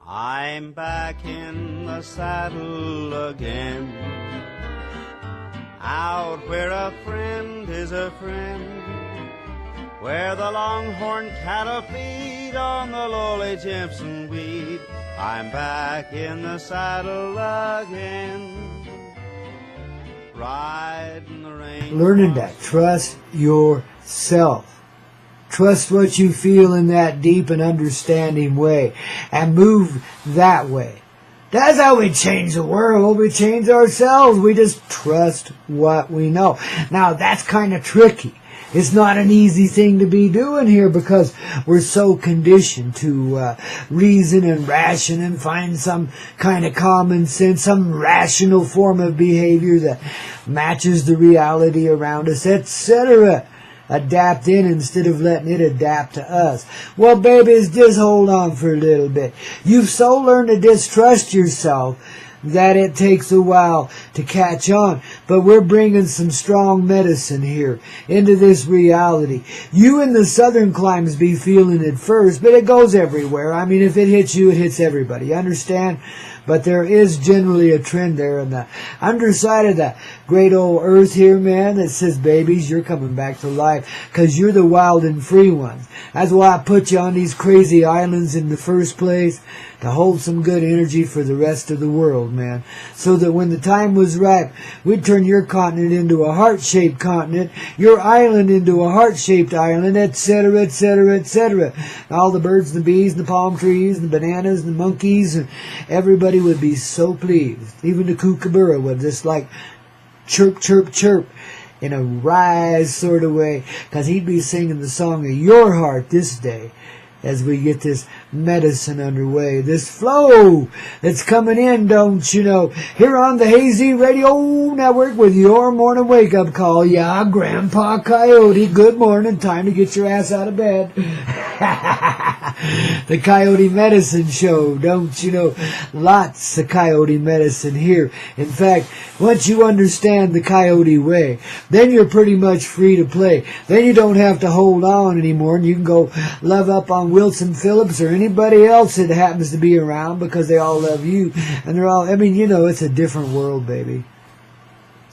I'm back in the saddle again, out where a friend is a friend, where the longhorn cattle feed on the lowly Jimson weed. I'm back in the saddle again, riding the rain. Learning to trust yourself. Trust what you feel in that deep and understanding way, and move that way. That's how we change the world. We change ourselves. We just trust what we know. Now, that's kind of tricky. It's not an easy thing to be doing here because we're so conditioned to reason and ration and find some kind of common sense, some rational form of behavior that matches the reality around us, etc. Adapt in instead of letting it adapt to us. Well, babies, just hold on for a little bit. You've so learned to distrust yourself that it takes a while to catch on. But we're bringing some strong medicine here into this reality. You in the southern climes be feeling it first, but it goes everywhere. I mean, if it hits you, it hits everybody. You understand? But there is generally a trend there in the underside of the great old earth here, man, that says, babies, you're coming back to life because you're the wild and free ones. That's why I put you on these crazy islands in the first place, to hold some good energy for the rest of the world, man. So that when the time was ripe, we'd turn your continent into a heart-shaped continent, your island into a heart-shaped island, etc., etc., etc. All the birds and the bees and the palm trees and the bananas and the monkeys and everybody would be so pleased. Even the kookaburra would just like chirp, chirp, chirp in a rise sort of way, because he'd be singing the song of your heart this day as we get this medicine underway, this flow that's coming in, don't you know, here on the Hazy Radio Network with your morning wake-up call. Yeah, Grandpa Coyote, good morning, time to get your ass out of bed. The Coyote Medicine Show, don't you know, lots of Coyote medicine here. In fact, once you understand the Coyote way, then you're pretty much free to play. Then you don't have to hold on anymore, and you can go love up on Wilson Phillips or anybody else that happens to be around because they all love you. And they're all, I mean, you know, it's a different world, baby.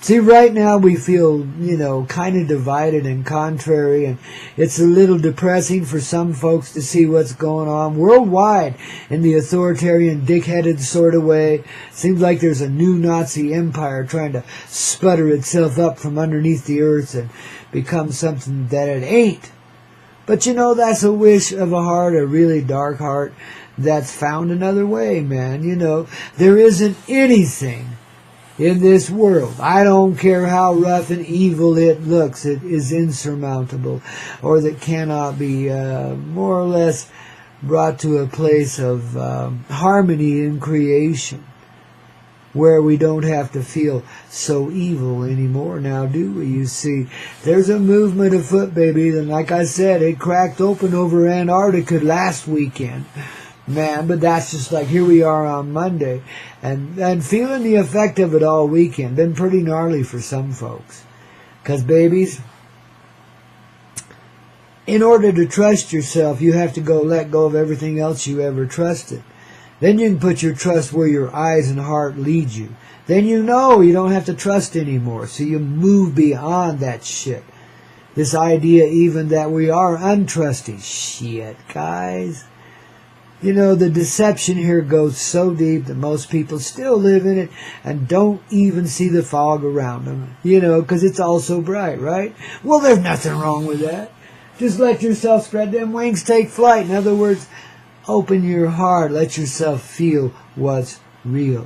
See, right now we feel, you know, kind of divided and contrary, and it's a little depressing for some folks to see what's going on worldwide in the authoritarian, dick-headed sort of way. Seems like there's a new Nazi empire trying to sputter itself up from underneath the earth and become something that it ain't. But, you know, that's a wish of a heart, a really dark heart that's found another way, man. You know, there isn't anything in this world, I don't care how rough and evil it looks, it is insurmountable, or that cannot be more or less brought to a place of harmony in creation, where we don't have to feel so evil anymore now, do we? You see, there's a movement afoot, baby, and like I said, it cracked open over Antarctica last weekend. Man, but that's just like, here we are on Monday, and feeling the effect of it all weekend. Been pretty gnarly for some folks. Because, babies, in order to trust yourself, you have to let go of everything else you ever trusted. Then you can put your trust where your eyes and heart lead you. Then you know you don't have to trust anymore, so you move beyond that shit. This idea even that we are untrusting. Shit, guys. You know, the deception here goes so deep that most people still live in it and don't even see the fog around them. You know, because it's all so bright, right? Well, there's nothing wrong with that. Just let yourself spread them wings, take flight. In other words, open your heart, let yourself feel what's real.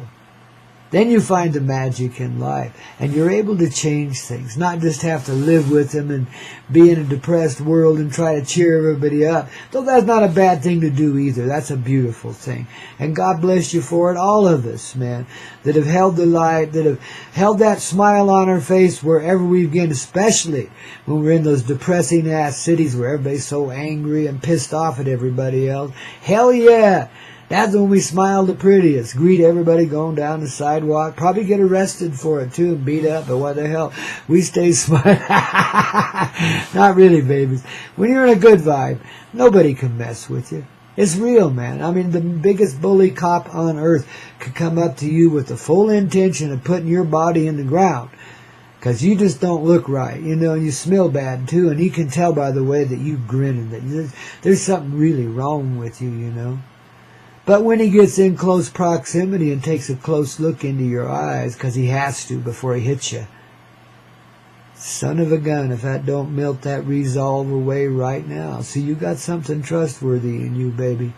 Then you find the magic in life, and you're able to change things, not just have to live with them and be in a depressed world and try to cheer everybody up. Though that's not a bad thing to do either. That's a beautiful thing. And God bless you for it, all of us, man, that have held the light, that have held that smile on our face wherever we've been, especially when we're in those depressing-ass cities where everybody's so angry and pissed off at everybody else. Hell yeah! That's when we smile the prettiest. Greet everybody going down the sidewalk. Probably get arrested for it, too, and beat up. But what the hell? We stay smiling. Not really, babies. When you're in a good vibe, nobody can mess with you. It's real, man. I mean, the biggest bully cop on earth could come up to you with the full intention of putting your body in the ground. Because you just don't look right, you know, and you smell bad too, and he can tell by the way that you grin and that there's something really wrong with you, you know. But when he gets in close proximity and takes a close look into your eyes, because he has to before he hits you, son of a gun, if that don't melt that resolve away right now. See, you got something trustworthy in you, baby.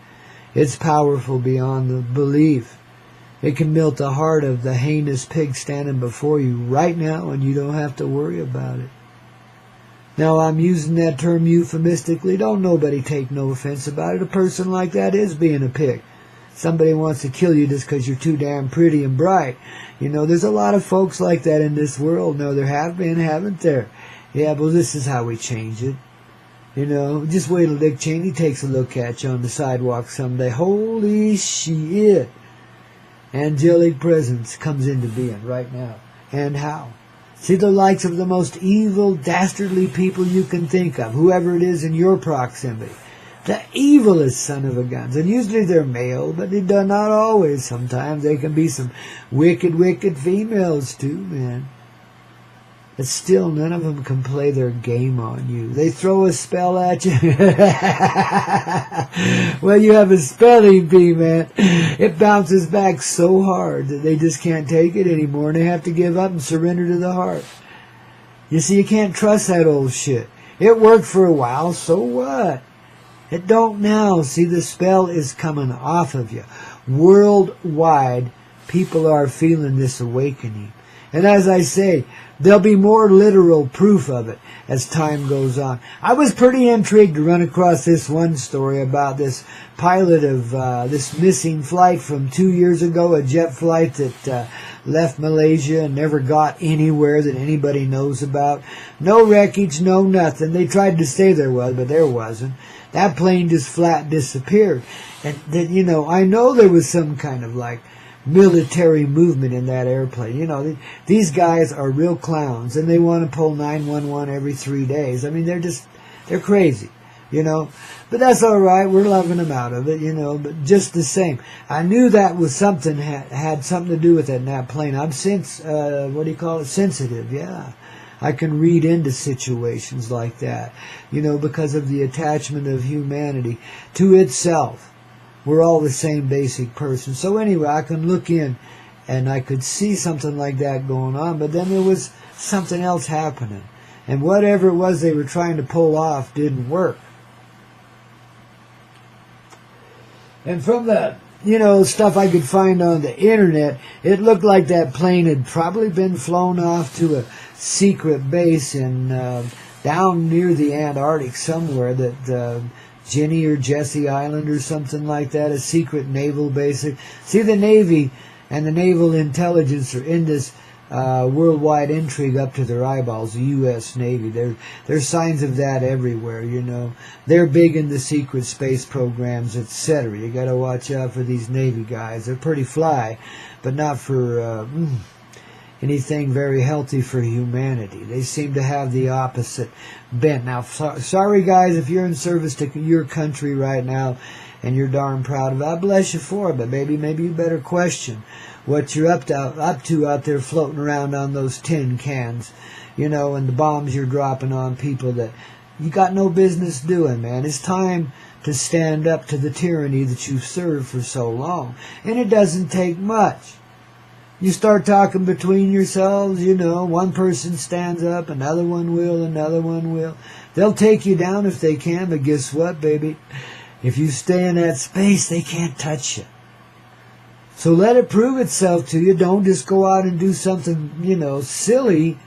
It's powerful beyond the belief. It can melt the heart of the heinous pig standing before you right now, and you don't have to worry about it. Now, I'm using that term euphemistically. Don't nobody take no offense about it. A person like that is being a pig. Somebody wants to kill you just because you're too damn pretty and bright. You know, there's a lot of folks like that in this world. No, there have been, haven't there? Yeah, well, this is how we change it. You know, just wait till Dick Cheney takes a look at you on the sidewalk someday. Holy shit. Angelic presence comes into being right now. And how? See, the likes of the most evil, dastardly people you can think of, whoever it is in your proximity. The evilest son of a guns. And usually they're male, but they're not always. Sometimes they can be some wicked, wicked females too, man. But still, none of them can play their game on you. They throw a spell at you. Well, you have a spelling bee, man. It bounces back so hard that they just can't take it anymore, and they have to give up and surrender to the heart. You see, you can't trust that old shit. It worked for a while, so what? It don't now. See, the spell is coming off of you. Worldwide, people are feeling this awakening. And as I say, there'll be more literal proof of it as time goes on. I was pretty intrigued to run across this one story about this pilot of this missing flight from 2 years ago, a jet flight that left Malaysia and never got anywhere that anybody knows about. No wreckage, no nothing. They tried to say there was, but there wasn't. That plane just flat disappeared. And then, you know, I know there was some kind of like military movement in that airplane. You know, these guys are real clowns, and they want to pull 911 every 3 days. I mean, they're crazy, you know. But that's all right. We're loving them out of it, you know. But just the same, I knew that was something had something to do with it in that plane. I'm sensitive, yeah. I can read into situations like that, you know, because of the attachment of humanity to itself. We're all the same basic person. So anyway, I can look in and I could see something like that going on, but then there was something else happening. And whatever it was they were trying to pull off didn't work. And from the, you know, stuff I could find on the internet, it looked like that plane had probably been flown off to a secret base in down near the Antarctic somewhere, that Jenny or Jesse Island or something like that, a secret naval base. See, the Navy and the naval intelligence are in this worldwide intrigue up to their eyeballs, the U.S. Navy. There's signs of that everywhere, you know. They're big in the secret space programs, etc. You got to watch out for these Navy guys. They're pretty fly, but not for anything very healthy for humanity. They seem to have the opposite bent. Now, sorry guys, if you're in service to your country right now and you're darn proud of it, I bless you for it, but maybe you better question what you're up to out there floating around on those tin cans, you know, and the bombs you're dropping on people that you got no business doing, man. It's time to stand up to the tyranny that you've served for so long. And it doesn't take much. You start talking between yourselves, you know, one person stands up, another one will. They'll take you down if they can, but guess what, baby? If you stay in that space, they can't touch you. So let it prove itself to you. Don't just go out and do something, you know, silly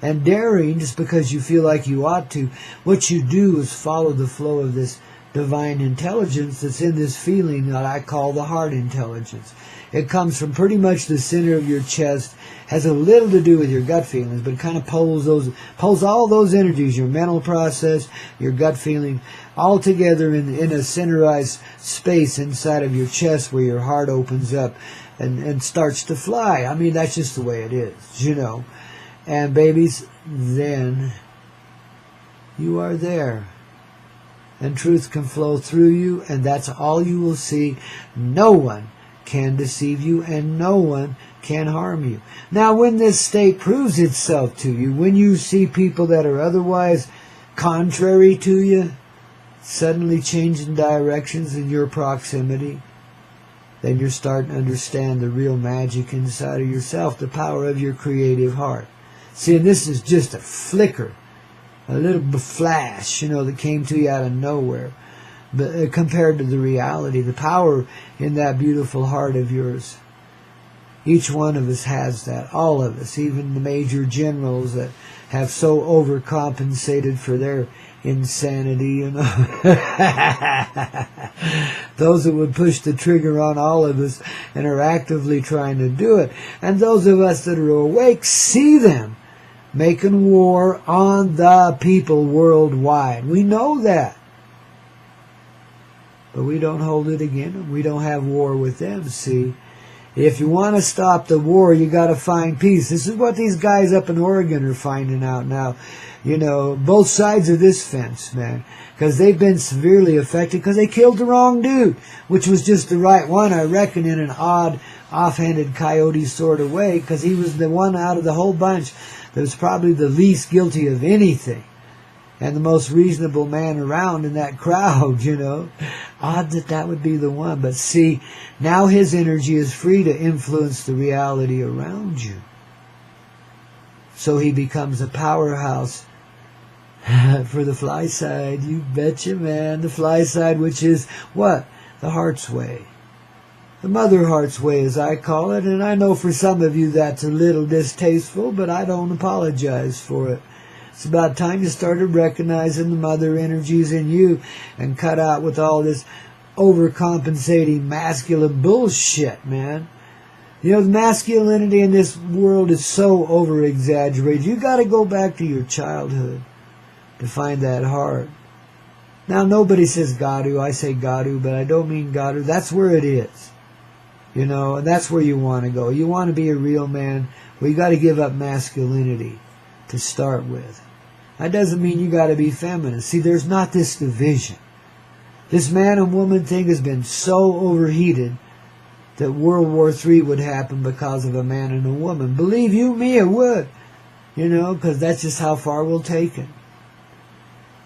and daring just because you feel like you ought to. What you do is follow the flow of this divine intelligence that's in this feeling that I call the heart intelligence. It comes from pretty much the center of your chest, has a little to do with your gut feelings, but it kind of pulls all those energies, your mental process, your gut feeling, all together in a centralized space inside of your chest where your heart opens up and starts to fly. I mean, that's just the way it is, you know. And babies, then you are there. and truth can flow through you, and that's all you will see. No one can deceive you, and no one can harm you. Now, when this state proves itself to you, when you see people that are otherwise contrary to you suddenly changing directions in your proximity, then you're starting to understand the real magic inside of yourself, the power of your creative heart. See, and this is just a flicker, a little flash, that came to you out of nowhere. But compared to the reality, the power in that beautiful heart of yours. Each one of us has that, all of us, even the major generals that have so overcompensated for their insanity, Those that would push the trigger on all of us and are actively trying to do it. And those of us that are awake see them making war on the people worldwide. We know that. But we don't hold it against them. We don't have war with them, see. If you want to stop the war, you got to find peace. This is what these guys up in Oregon are finding out now. Both sides of this fence, man. Because they've been severely affected because they killed the wrong dude, which was just the right one, I reckon, in an odd, offhanded coyote sort of way, because he was the one out of the whole bunch that was probably the least guilty of anything. And the most reasonable man around in that crowd, Odd that would be the one. But see, now his energy is free to influence the reality around you. So he becomes a powerhouse for the fly side. You betcha, man. The fly side, which is what? The heart's way. The mother heart's way, as I call it. And I know for some of you that's a little distasteful, but I don't apologize for it. It's about time you started recognizing the mother energies in you and cut out with all this overcompensating masculine bullshit, man. The masculinity in this world is so over-exaggerated. You got to go back to your childhood to find that heart. Now, nobody says Gadu. I say Gadu, but I don't mean Gadu. That's where it is. And that's where you want to go. You want to be a real man. Well, you got to give up masculinity to start with. That doesn't mean you got to be feminine. See, there's not this division. This man and woman thing has been so overheated that World War III would happen because of a man and a woman. Believe you me, it would. Because that's just how far we'll take it.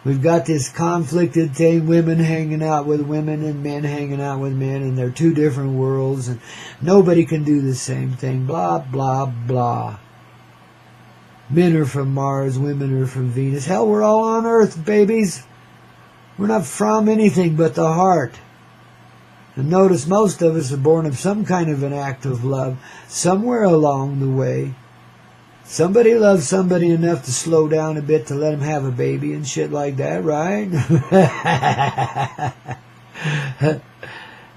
We've got this conflicted thing, women hanging out with women and men hanging out with men, and they're two different worlds, and nobody can do the same thing. Blah, blah, blah. Men are from Mars, women are from Venus. Hell, we're all on Earth, babies. We're not from anything but the heart. And notice most of us are born of some kind of an act of love somewhere along the way. Somebody loves somebody enough to slow down a bit to let them have a baby and shit like that, right?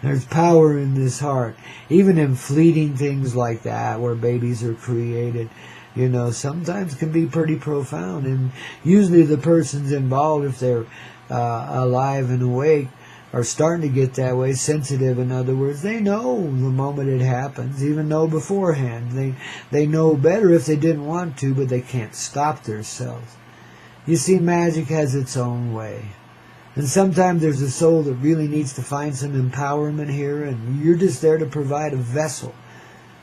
There's power in this heart. Even in fleeting things like that, where babies are created, sometimes can be pretty profound. And usually the persons involved, if they're alive and awake, are starting to get that way, sensitive. In other words, they know the moment it happens, even know beforehand. They know better if they didn't want to, but they can't stop themselves. You see, magic has its own way. And sometimes there's a soul that really needs to find some empowerment here, and you're just there to provide a vessel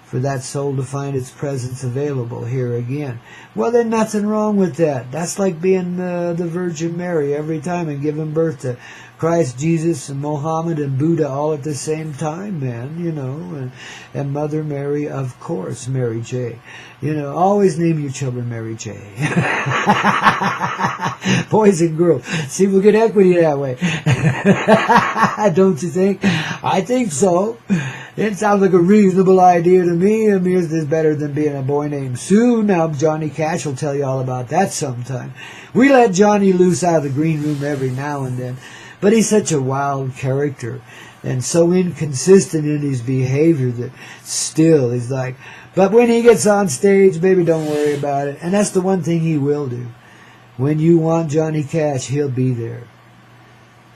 for that soul to find its presence available here again. Well, there's nothing wrong with that. That's like being the Virgin Mary every time and giving birth to Christ, Jesus, and Mohammed and Buddha all at the same time, man, and Mother Mary, of course, Mary J. Always name your children Mary J. Boys and girls. See, we'll get equity that way. Don't you think? I think so. It sounds like a reasonable idea to me. I mean, it's better than being a boy named Sue. Now, Johnny Cash will tell you all about that sometime. We let Johnny loose out of the green room every now and then. But he's such a wild character and so inconsistent in his behavior that still he's like, but when he gets on stage, baby, don't worry about it. And that's the one thing he will do. When you want Johnny Cash, he'll be there.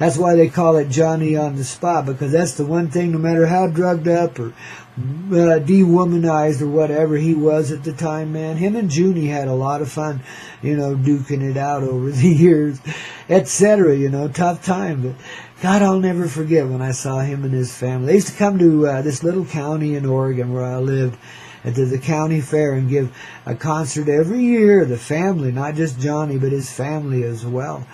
That's why they call it Johnny on the spot, because that's the one thing, no matter how drugged up or de-womanized or whatever he was at the time, man, him and Junie had a lot of fun, duking it out over the years, etc., tough time. But God, I'll never forget when I saw him and his family. They used to come to this little county in Oregon where I lived, at the county fair, and give a concert every year. The family, not just Johnny, but his family as well.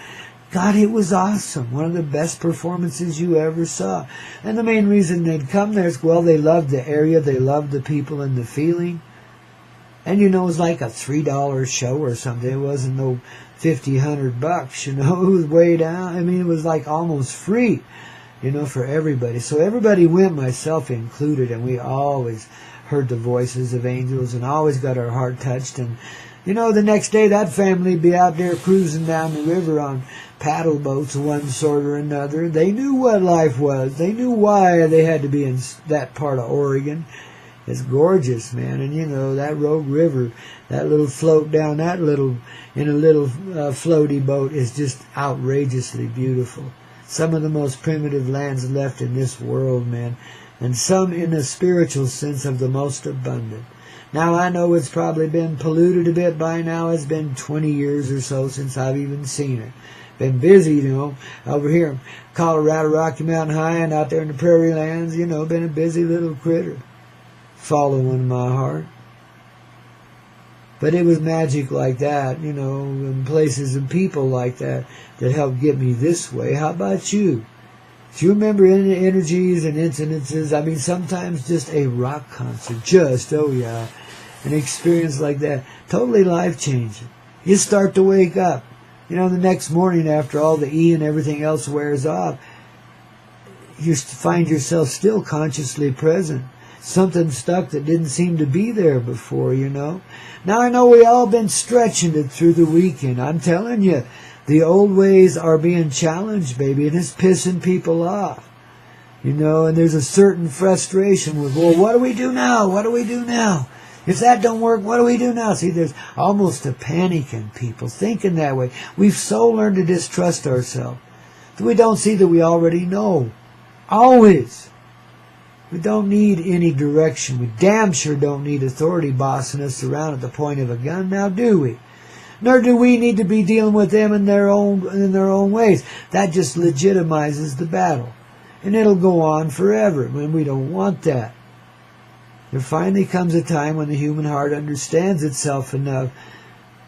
God, it was awesome. One of the best performances you ever saw. And the main reason they'd come there is, well, they loved the area, they loved the people and the feeling. And it was like a $3 show or something. It wasn't no $50-$100, it was way down. I mean, it was like almost free, for everybody. So everybody went, myself included, and we always heard the voices of angels and always got our heart touched. And the next day that family would be out there cruising down the river on paddle boats of one sort or another. They knew what life was. They knew why they had to be in that part of Oregon. It's gorgeous, man. And that Rogue River, that little float down that in a little floaty boat is just outrageously beautiful. Some of the most primitive lands left in this world, man. And some in a spiritual sense of the most abundant. Now, I know it's probably been polluted a bit by now. It's been 20 years or so since I've even seen it. Been busy, over here in Colorado, Rocky Mountain High, and out there in the prairie lands, been a busy little critter following my heart. But it was magic like that, and places and people like that helped get me this way. How about you? Do you remember any energies and incidences? I mean, sometimes just a rock concert, an experience like that, totally life-changing. You start to wake up. The next morning after all the E and everything else wears off, you find yourself still consciously present. Something stuck that didn't seem to be there before, Now, I know we all been stretching it through the weekend. I'm telling you, the old ways are being challenged, baby, and it's pissing people off. And there's a certain frustration with, well, what do we do now? What do we do now? If that don't work, what do we do now? See, there's almost a panic in people thinking that way. We've so learned to distrust ourselves that we don't see that we already know. Always. We don't need any direction. We damn sure don't need authority bossing us around at the point of a gun, now do we? Nor do we need to be dealing with them in their own ways. That just legitimizes the battle. And it'll go on forever when we don't want that. There finally comes a time when the human heart understands itself enough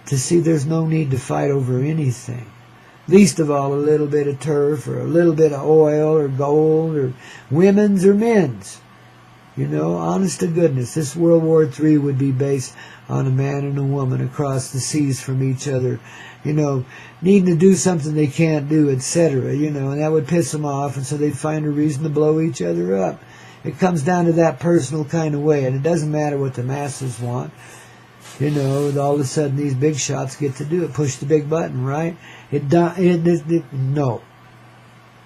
to see there's no need to fight over anything. Least of all a little bit of turf or a little bit of oil or gold or women's or men's. Honest to goodness, this World War III would be based on a man and a woman across the seas from each other, needing to do something they can't do, etc., and that would piss them off, and so they'd find a reason to blow each other up. It comes down to that personal kind of way, and it doesn't matter what the masses want. All of a sudden these big shots get to do it, push the big button, right? No.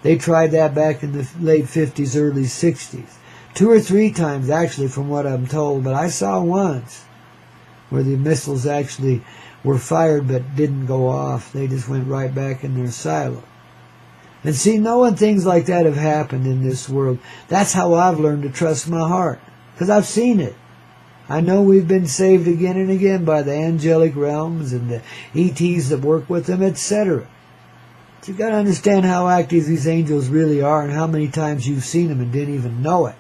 They tried that back in the late 50s, early 60s. 2 or 3 times, actually, from what I'm told, but I saw once where the missiles actually were fired but didn't go off. They just went right back in their silo. And see, knowing things like that have happened in this world, that's how I've learned to trust my heart, because I've seen it. I know we've been saved again and again by the angelic realms and the ETs that work with them, etc. But you've got to understand how active these angels really are and how many times you've seen them and didn't even know it.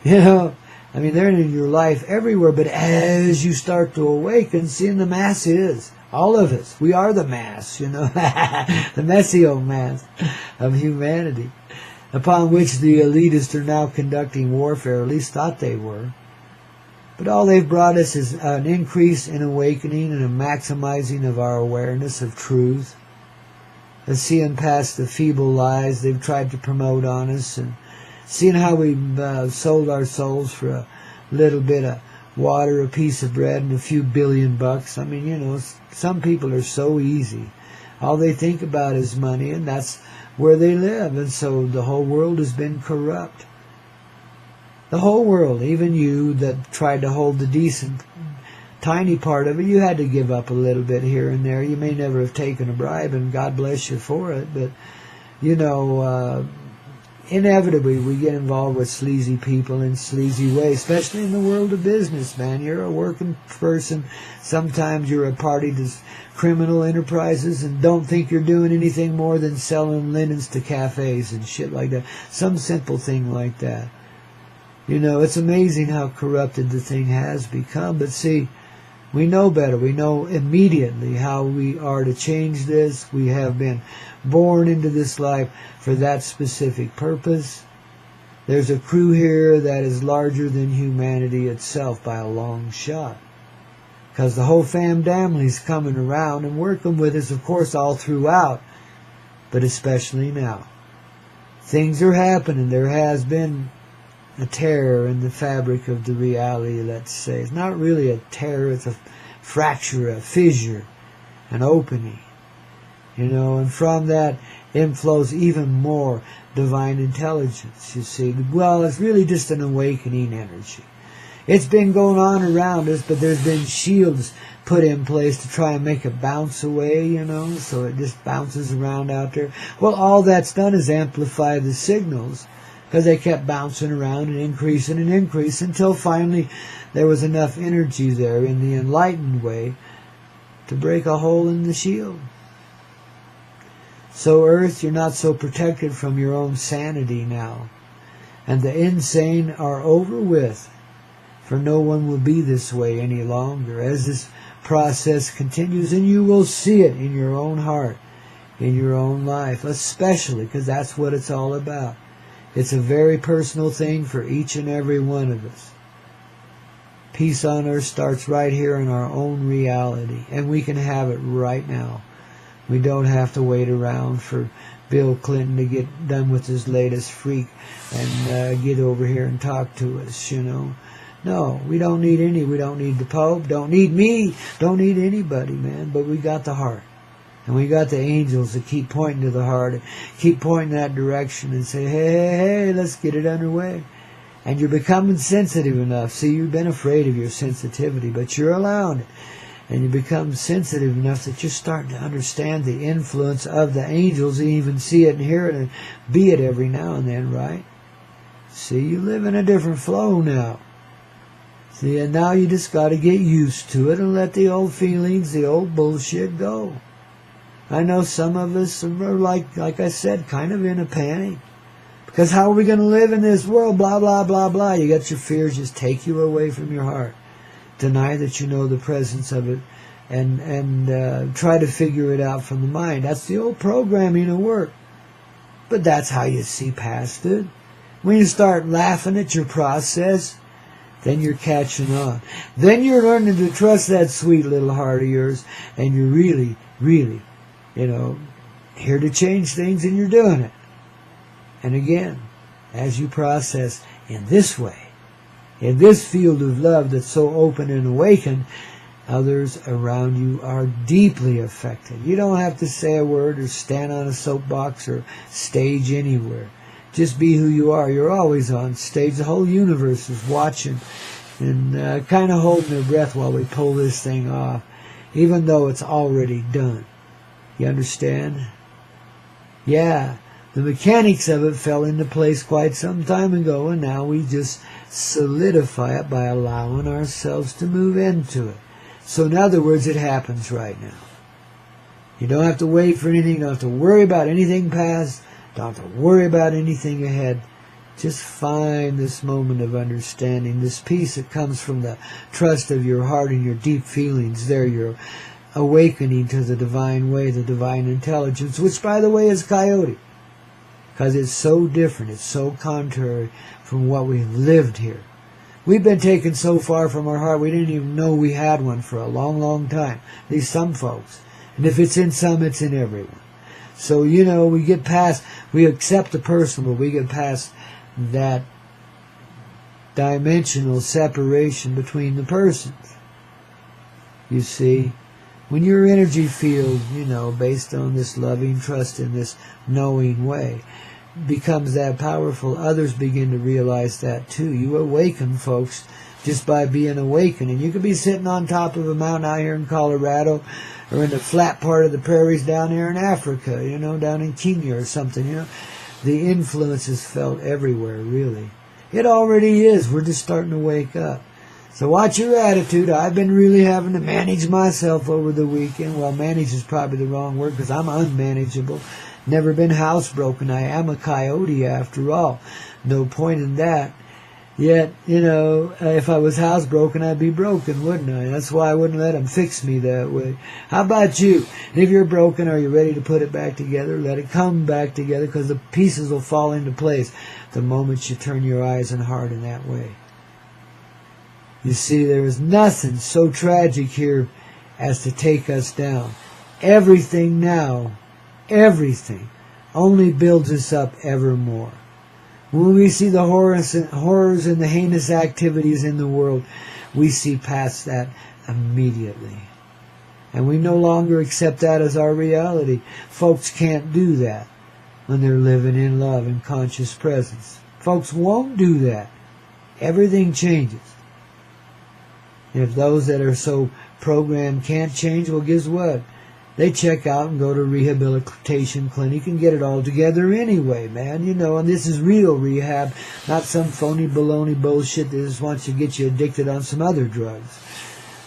I mean, they're in your life everywhere, but as you start to awaken, seeing the mass is. All of us. We are the mass, the messio mass of humanity, upon which the elitists are now conducting warfare, at least thought they were. But all they've brought us is an increase in awakening and a maximizing of our awareness of truth. And seeing past the feeble lies they've tried to promote on us, and seeing how we've sold our souls for a little bit of water, a piece of bread, and a few billion bucks. I mean, some people are so easy. All they think about is money, and that's where they live. And so the whole world has been corrupt. The whole world, even you that tried to hold the decent, tiny part of it, you had to give up a little bit here and there. You may never have taken a bribe, and God bless you for it, but inevitably we get involved with sleazy people in sleazy ways, especially in the world of business, man. You're a working person. Sometimes you're a party to criminal enterprises and don't think you're doing anything more than selling linens to cafes and shit like that. Some simple thing like that. It's amazing how corrupted the thing has become. But see, we know better. We know immediately how we are to change this. We have been born into this life for that specific purpose. There's a crew here that is larger than humanity itself by a long shot. Because the whole family's coming around and working with us, of course, all throughout. But especially now. Things are happening. There has been a tear in the fabric of the reality, let's say. It's not really a tear, it's a fracture, a fissure, an opening. And from that inflows even more divine intelligence, you see. Well, it's really just an awakening energy. It's been going on around us, but there's been shields put in place to try and make it bounce away, so it just bounces around out there. Well, all that's done is amplify the signals, because they kept bouncing around and increasing until finally there was enough energy there in the enlightened way to break a hole in the shield. So Earth, you're not so protected from your own sanity now. And the insane are over with, for no one will be this way any longer. As this process continues, and you will see it in your own heart, in your own life, especially because that's what it's all about. It's a very personal thing for each and every one of us. Peace on earth starts right here in our own reality, and we can have it right now. We don't have to wait around for Bill Clinton to get done with his latest freak and get over here and talk to us, No, we don't need we don't need the Pope, don't need me, don't need anybody, man, but we got the heart. And we got the angels that keep pointing to the heart, keep pointing that direction and say, hey, let's get it underway. And you're becoming sensitive enough. See, you've been afraid of your sensitivity, but you're allowing it. And you become sensitive enough that you're starting to understand the influence of the angels and even see it and hear it and be it every now and then, right? See, you live in a different flow now. See, and now you just got to get used to it and let the old feelings, the old bullshit go. I know some of us are like I said, kind of in a panic. Because how are we going to live in this world? Blah, blah, blah, blah. You got your fears just take you away from your heart. Deny that you know the presence of it and try to figure it out from the mind. That's the old programming at work. But that's how you see past it. When you start laughing at your process, then you're catching on. Then you're learning to trust that sweet little heart of yours, and you're really, really, here to change things, and you're doing it. And again, as you process in this way, in this field of love that's so open and awakened, others around you are deeply affected. You don't have to say a word or stand on a soapbox or stage anywhere. Just be who you are. You're always on stage. The whole universe is watching and kind of holding their breath while we pull this thing off, even though it's already done. You understand? Yeah, the mechanics of it fell into place quite some time ago, and now we just solidify it by allowing ourselves to move into it. So in other words, it happens right now. You don't have to wait for anything. You don't have to worry about anything past. Don't have to worry about anything ahead. Just find this moment of understanding, this peace that comes from the trust of your heart and your deep feelings. There, you're awakening to the divine way, the divine intelligence, which, by the way, is Coyote. Because it's so different, it's so contrary from what we've lived here. We've been taken so far from our heart, we didn't even know we had one for a long, long time. At least some folks. And if it's in some, it's in everyone. So, we get past, we accept the personal, but we get past that dimensional separation between the persons. You see, when your energy field, based on this loving trust in this knowing way, becomes that powerful, others begin to realize that too. You awaken folks just by being awakened. And you could be sitting on top of a mountain out here in Colorado, or in the flat part of the prairies down here in Africa, you know, down in Kenya or something, you know. The influence is felt everywhere, really. It already is. We're just starting to wake up. So watch your attitude. I've been really having to manage myself over the weekend. Well, manage is probably the wrong word because I'm unmanageable. Never been housebroken. I am a coyote after all. No point in that. Yet, you know, if I was housebroken, I'd be broken, wouldn't I? That's why I wouldn't let them fix me that way. How about you? If you're broken, are you ready to put it back together? Let it come back together, because the pieces will fall into place the moment you turn your eyes and heart in that way. You see, there is nothing so tragic here as to take us down. Everything now, everything, only builds us up ever more. When we see the horrors and the heinous activities in the world, we see past that immediately. And we no longer accept that as our reality. Folks can't do that when they're living in love and conscious presence. Folks won't do that. Everything changes. And if those that are so programmed can't change, well, guess what? They check out and go to a rehabilitation clinic and get it all together anyway, man. You know, and this is real rehab, not some phony baloney bullshit that just wants to get you addicted on some other drugs.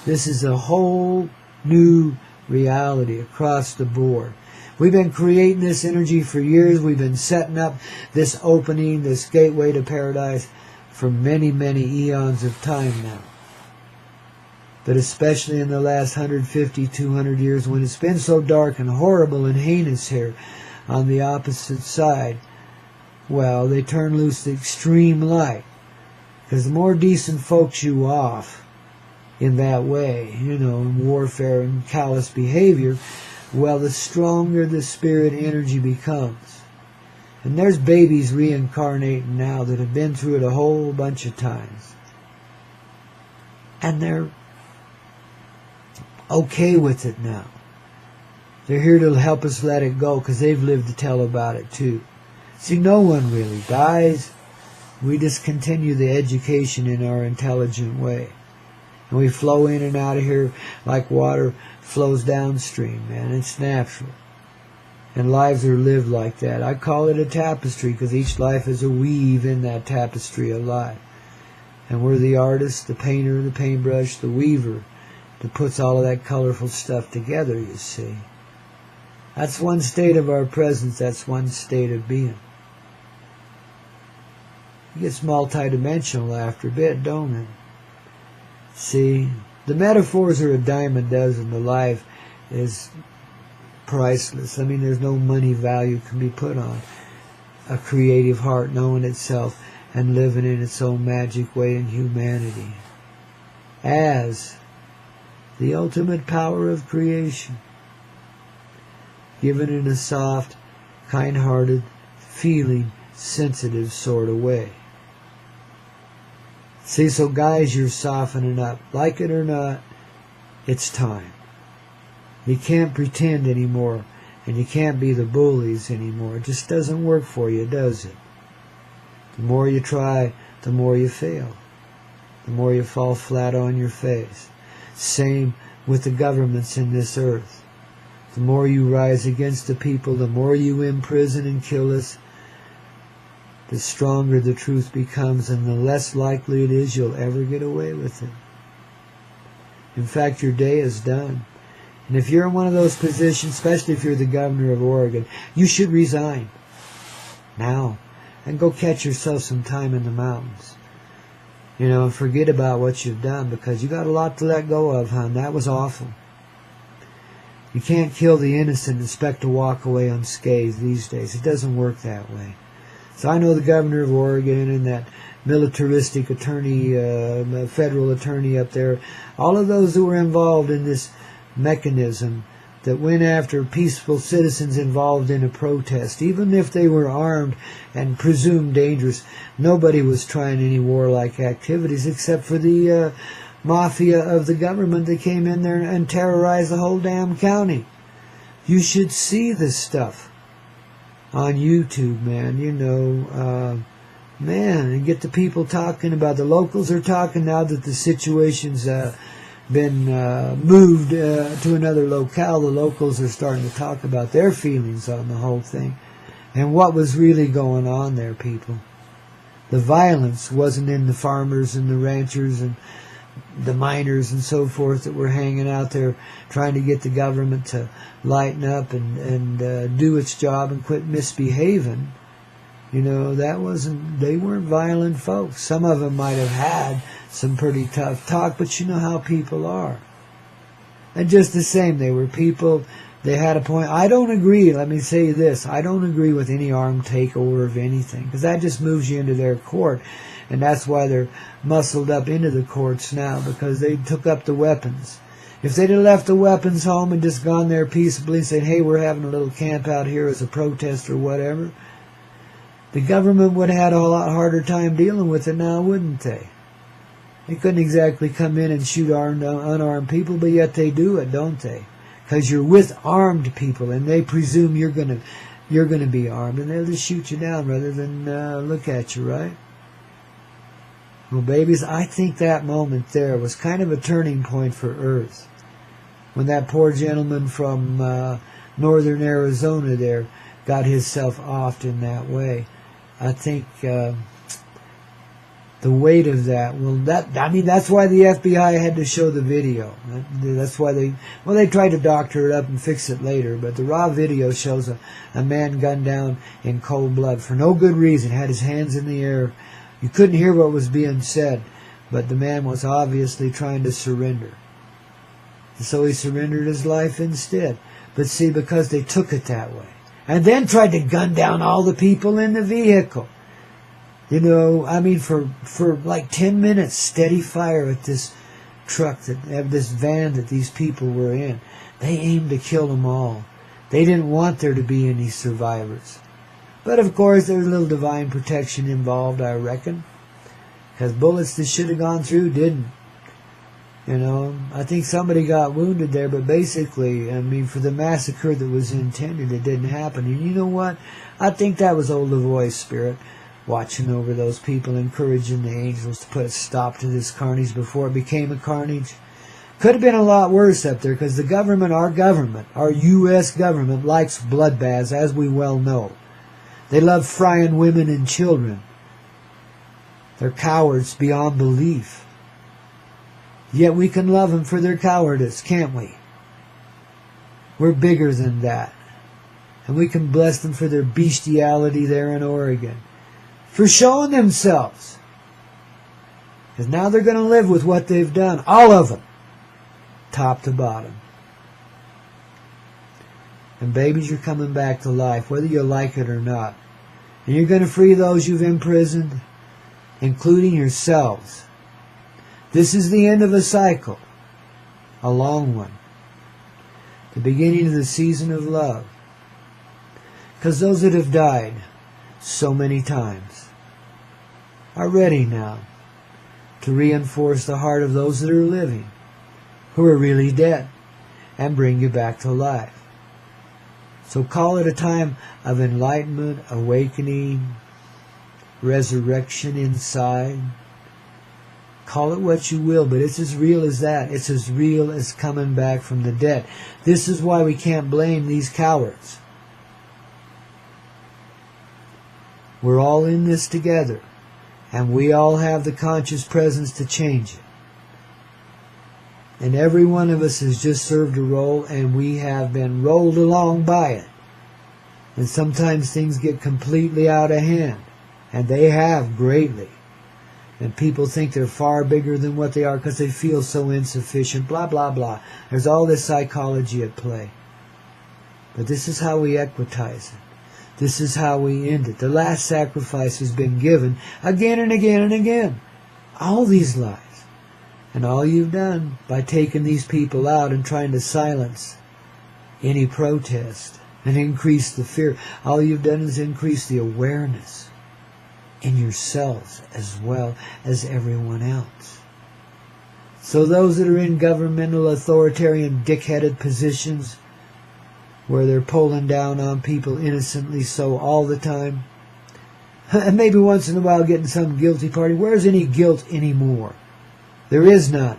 This is a whole new reality across the board. We've been creating this energy for years. We've been setting up this opening, this gateway to paradise for many, many eons of time now. But especially in the last 150, 200 years, when it's been so dark and horrible and heinous here on the opposite side, well, they turn loose the extreme light. Because the more decent folks you off in that way, you know, in warfare and callous behavior, well, the stronger the spirit energy becomes. And there's babies reincarnating now that have been through it a whole bunch of times. And they're okay with it now. They're here to help us let it go because they've lived to tell about it too. See, no one really dies. We just continue the education in our intelligent way. And we flow in and out of here like water flows downstream, man. It's natural. And lives are lived like that. I call it a tapestry because each life is a weave in that tapestry of life. And we're the artist, the painter, the paintbrush, the weaver that puts all of that colorful stuff together, you see. That's one state of our presence. That's one state of being. It gets multidimensional after a bit, don't it? See, the metaphors are a dime a dozen. The life is priceless. I mean, there's no money value can be put on a creative heart knowing itself and living in its own magic way in humanity as the ultimate power of creation, given in a soft, kind-hearted, feeling, sensitive sort of way. See, so guys, you're softening up. Like it or not, it's time. You can't pretend anymore, and you can't be the bullies anymore. It just doesn't work for you, does it? The more you try, the more you fail. The more you fall flat on your face. Same with the governments in this earth. The more you rise against the people, the more you imprison and kill us, the stronger the truth becomes and the less likely it is you'll ever get away with it. In fact, your day is done. And if you're in one of those positions, especially if you're the governor of Oregon, you should resign now and go catch yourself some time in the mountains. You know, and forget about what you've done because you got a lot to let go of, hon. That was awful. You can't kill the innocent and expect to walk away unscathed these days. It doesn't work that way. So I know the governor of Oregon and that militaristic attorney, federal attorney up there, all of those who were involved in this mechanism that went after peaceful citizens involved in a protest, even if they were armed and presumed dangerous. Nobody was trying any warlike activities except for the mafia of the government that came in there and terrorized the whole damn county. You should see this stuff on YouTube, man. You know, Man, and get the people talking about, the locals are talking now that the situation's been moved to another locale. The locals are starting to talk about their feelings on the whole thing and what was really going on there, people. The violence wasn't in the farmers and the ranchers and the miners and so forth that were hanging out there trying to get the government to lighten up and do its job and quit misbehaving. You know, they weren't violent folks. Some of them might have had some pretty tough talk, but you know how people are. And just the same, they were people, they had a point. I don't agree, let me say this, I don't agree with any armed takeover of anything, because that just moves you into their court. And that's why they're muscled up into the courts now, because they took up the weapons. If they'd have left the weapons home and just gone there peaceably and said, hey, we're having a little camp out here as a protest or whatever, the government would have had a lot harder time dealing with it now, wouldn't they? They couldn't exactly come in and shoot unarmed people, but yet they do it, don't they? Because you're with armed people, and they presume you're gonna be armed, and they'll just shoot you down rather than look at you, right? Well, babies, I think that moment there was kind of a turning point for Earth. When that poor gentleman from northern Arizona there got himself offed in that way. I think the weight of that, that's why the FBI had to show the video. That's why they tried to doctor it up and fix it later, but the raw video shows a man gunned down in cold blood for no good reason, had his hands in the air. You couldn't hear what was being said, but the man was obviously trying to surrender. And so he surrendered his life instead. But see, because they took it that way. And then tried to gun down all the people in the vehicle. You know, I mean, for like 10 minutes, steady fire at this truck, this van that these people were in. They aimed to kill them all. They didn't want there to be any survivors. But of course, there's a little divine protection involved, I reckon. Because bullets that should have gone through didn't. You know, I think somebody got wounded there, but basically, I mean, for the massacre that was intended, it didn't happen. And you know what? I think that was old LaVoy's spirit watching over those people, encouraging the angels to put a stop to this carnage before it became a carnage. Could have been a lot worse up there, because the government, our U.S. government, likes bloodbaths, as we well know. They love frying women and children. They're cowards beyond belief. Yet we can love them for their cowardice, can't we? We're bigger than that. And we can bless them for their bestiality there in Oregon. For showing themselves. Because now they're going to live with what they've done. All of them. Top to bottom. And babies, you're coming back to life, whether you like it or not. And you're going to free those you've imprisoned, including yourselves. This is the end of a cycle, a long one. The beginning of the season of love. Because those that have died so many times are ready now to reinforce the heart of those that are living, who are really dead, and bring you back to life. So call it a time of enlightenment, awakening, resurrection inside. Call it what you will, but it's as real as that. It's as real as coming back from the dead. This is why we can't blame these cowards. We're all in this together, and we all have the conscious presence to change it. And every one of us has just served a role, and we have been rolled along by it. And sometimes things get completely out of hand, and they have greatly. And people think they're far bigger than what they are because they feel so insufficient, blah, blah, blah. There's all this psychology at play. But this is how we equitize it. This is how we end it. The last sacrifice has been given again and again and again. All these lives. And all you've done by taking these people out and trying to silence any protest and increase the fear, all you've done is increase the awareness in yourselves as well as everyone else. So those that are in governmental, authoritarian, dick-headed positions where they're pulling down on people innocently so all the time, And maybe once in a while getting some guilty party. Where's any guilt anymore? There is none.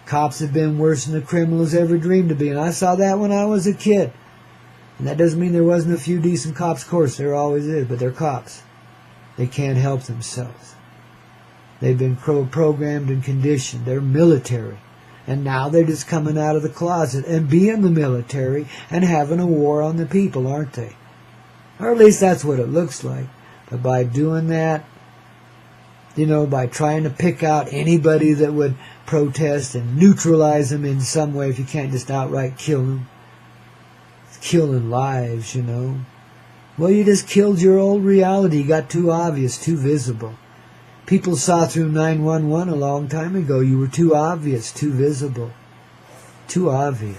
Cops have been worse than the criminals ever dreamed to be. And I saw that when I was a kid. And that doesn't mean there wasn't a few decent cops. Of course, there always is. But they're cops. They can't help themselves. They've been programmed and conditioned. They're military. And now they're just coming out of the closet and being the military and having a war on the people, aren't they? Or at least that's what it looks like. But by doing that, by trying to pick out anybody that would protest and neutralize them in some way, if you can't just outright kill them. It's killing lives, Well, you just killed your old reality. You got too obvious, too visible. People saw through 911 a long time ago. You were too obvious, too visible. Too obvious.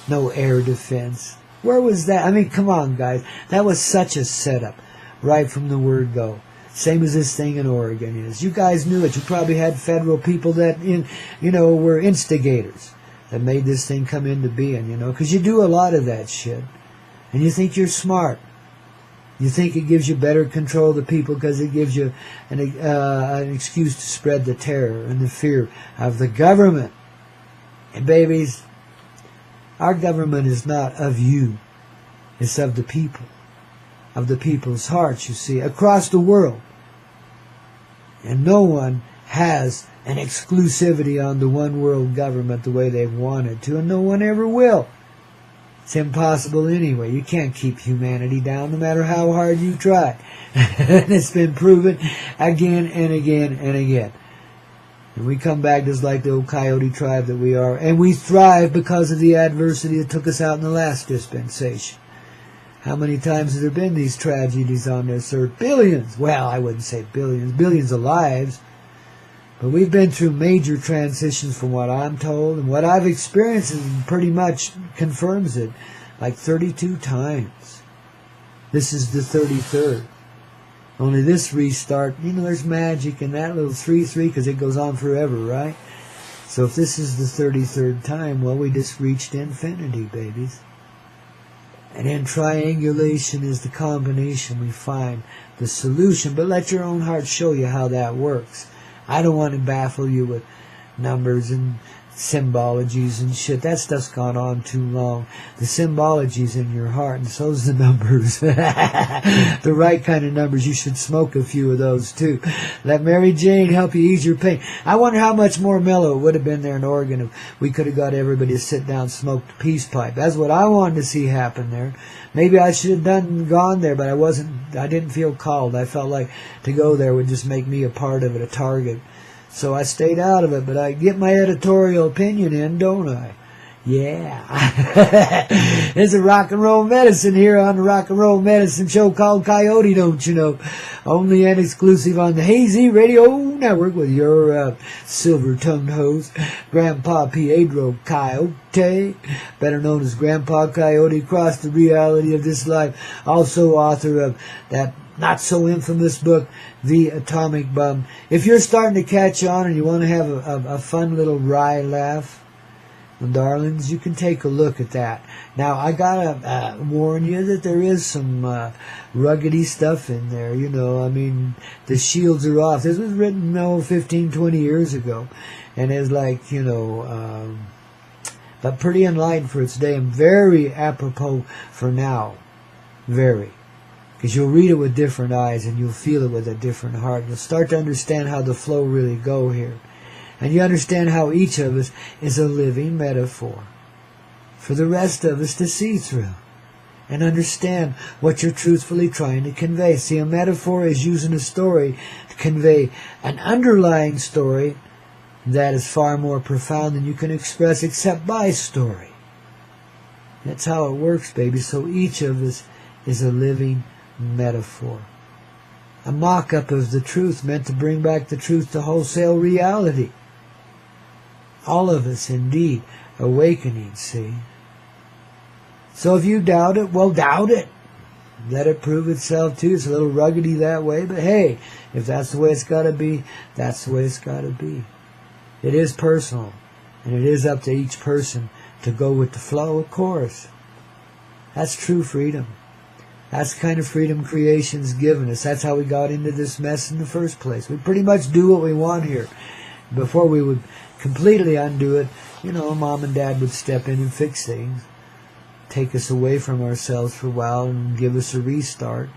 No air defense. Where was that? I mean, come on, guys. That was such a setup right from the word go. Same as this thing in Oregon is. You guys knew it. You probably had federal people that, were instigators that made this thing come into being, because you do a lot of that shit. And you think you're smart. You think it gives you better control of the people because it gives you an excuse to spread the terror and the fear of the government. And babies, our government is not of you. It's of the people. Of the people's hearts, you see, across the world. And no one has an exclusivity on the one world government the way they've wanted to, and no one ever will. It's impossible anyway. You can't keep humanity down no matter how hard you try. And it's been proven again and again and again. And we come back just like the old Coyote tribe that we are. And we thrive because of the adversity that took us out in the last dispensation. How many times have there been these tragedies on this earth? Billions. Well, I wouldn't say billions. Billions of lives. But we've been through major transitions from what I'm told, and what I've experienced pretty much confirms it, like 32 times. This is the 33rd. Only this restart, there's magic in that little 3-3 because it goes on forever, right? So if this is the 33rd time, well, we just reached infinity, babies. And in triangulation is the combination we find the solution. But let your own heart show you how that works. I don't want to baffle you with numbers and symbologies and shit. That stuff's gone on too long. The symbology's in your heart, and so's the numbers. The right kind of numbers. You should smoke a few of those, too. Let Mary Jane help you ease your pain. I wonder how much more mellow it would have been there in Oregon if we could have got everybody to sit down and smoke the peace pipe. That's what I wanted to see happen there. Maybe I should have gone there, but I didn't feel called. I felt like to go there would just make me a part of it, a target. So I stayed out of it, but I get my editorial opinion in, don't I? Yeah. There's a rock and roll medicine here on the Rock and Roll Medicine Show called Coyote, don't you know? Only and exclusive on the Hazy Radio Network with your silver-tongued host, Grandpa Pedro Coyote, better known as Grandpa Coyote, across the reality of this life. Also author of that not-so-infamous book, The Atomic Bomb. If you're starting to catch on and you want to have a fun little wry laugh, well, darlings, you can take a look at that. Now, I gotta warn you that there is some ruggedy stuff in there, I mean, the shields are off. This was written, 15, 20 years ago, and it's like, but pretty enlightened for its day and very apropos for now. Very. Because you'll read it with different eyes and you'll feel it with a different heart. You'll start to understand how the flow really go here. And you understand how each of us is a living metaphor for the rest of us to see through and understand what you're truthfully trying to convey. See, a metaphor is using a story to convey an underlying story that is far more profound than you can express except by story. That's how it works, baby. So each of us is a living metaphor. A mock-up of the truth meant to bring back the truth to wholesale reality. All of us, indeed, awakening, see? So if you doubt it, well, doubt it. Let it prove itself, too. It's a little ruggedy that way, but hey, if that's the way it's got to be, that's the way it's got to be. It is personal, and it is up to each person to go with the flow, of course. That's true freedom. That's the kind of freedom creation's given us. That's how we got into this mess in the first place. We pretty much do what we want here. Before we would completely undo it, Mom and Dad would step in and fix things, take us away from ourselves for a while and give us a restart.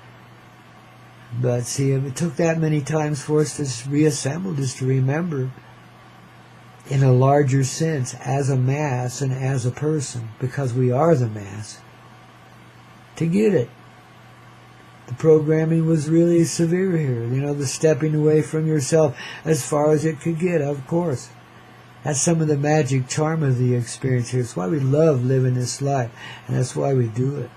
But see, it took that many times for us to reassemble, just to remember, in a larger sense, as a mass and as a person, because we are the mass, to get it. The programming was really severe here. The stepping away from yourself as far as it could get, of course. That's some of the magic charm of the experience here. It's why we love living this life, and that's why we do it.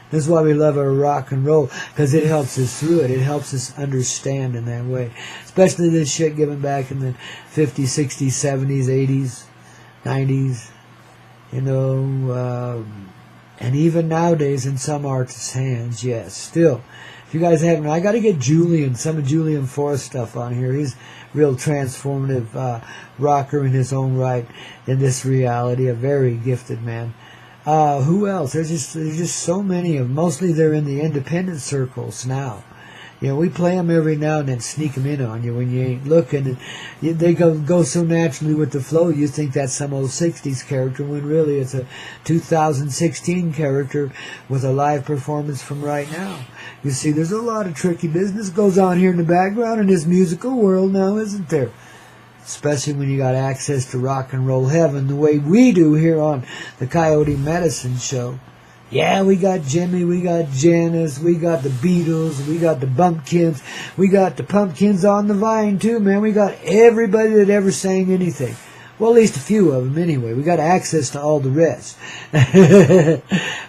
That's why we love our rock and roll, because it helps us through it. It helps us understand in that way. Especially this shit given back in the 50s, 60s, 70s, 80s, 90s, and even nowadays in some artists' hands, yes. Still, if you guys haven't, I got to get some of Julian Forrest's stuff on here. He's real transformative rocker in his own right in this reality, a very gifted man. Who else? There's just so many of them. Mostly they're in the independent circles now. We play them every now and then, sneak them in on you when you ain't looking. And they go so naturally with the flow, you think that's some old 60s character, when really it's a 2016 character with a live performance from right now. You see, there's a lot of tricky business goes on here in the background in this musical world now, isn't there? Especially when you got access to rock and roll heaven the way we do here on the Coyote Medicine Show. Yeah, we got Jimmy, we got Janis, we got the Beatles, we got the Bumpkins, we got the Pumpkins on the Vine too, man. We got everybody that ever sang anything. Well, at least a few of them anyway. We got access to all the rest.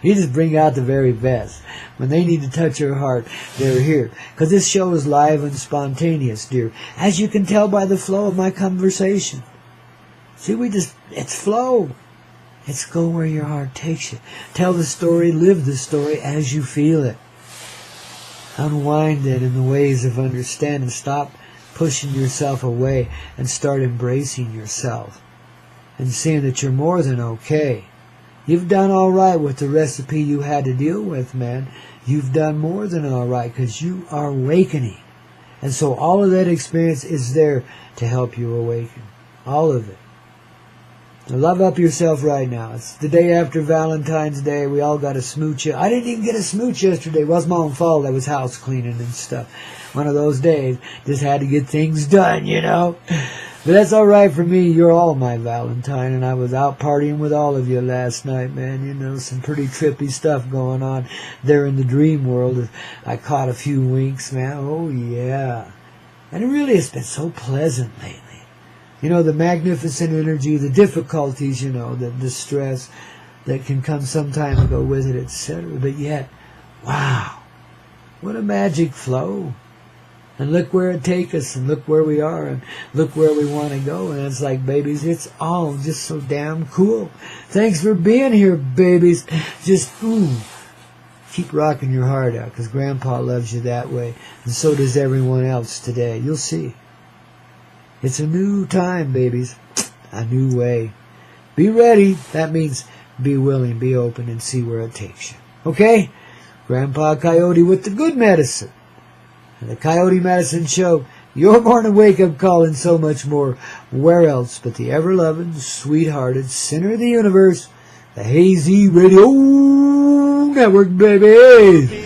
You just bring out the very best. When they need to touch your heart, they're here. Because this show is live and spontaneous, dear. As you can tell by the flow of my conversation. See, it's flow. It's go where your heart takes you. Tell the story, live the story as you feel it. Unwind it in the ways of understanding. Stop pushing yourself away and start embracing yourself. And seeing that you're more than okay. You've done all right with the recipe you had to deal with, man. You've done more than all right because you are awakening. And so all of that experience is there to help you awaken. All of it. So love up yourself right now. It's the day after Valentine's Day. We all got a smooch. I didn't even get a smooch yesterday. It wasn't my own fault. I was house cleaning and stuff. One of those days. Just had to get things done, But that's all right for me. You're all my Valentine. And I was out partying with all of you last night, man. Some pretty trippy stuff going on there in the dream world. I caught a few winks, man. Oh, yeah. And it really has been so pleasant lately. The magnificent energy, the difficulties, the stress that can come sometime and go with it, etc. But yet, wow, what a magic flow. And look where it takes us, and look where we are, and look where we want to go. And it's like, babies, it's all just so damn cool. Thanks for being here, babies. Just, keep rocking your heart out, because Grandpa loves you that way. And so does everyone else today. You'll see. It's a new time, babies. A new way. Be ready. That means be willing, be open, and see where it takes you. Okay? Grandpa Coyote with the good medicine. And the Coyote Medicine Show, your morning wake-up call, and so much more. Where else but the ever-loving, sweet-hearted center of the universe, the Hazy Radio Network, baby!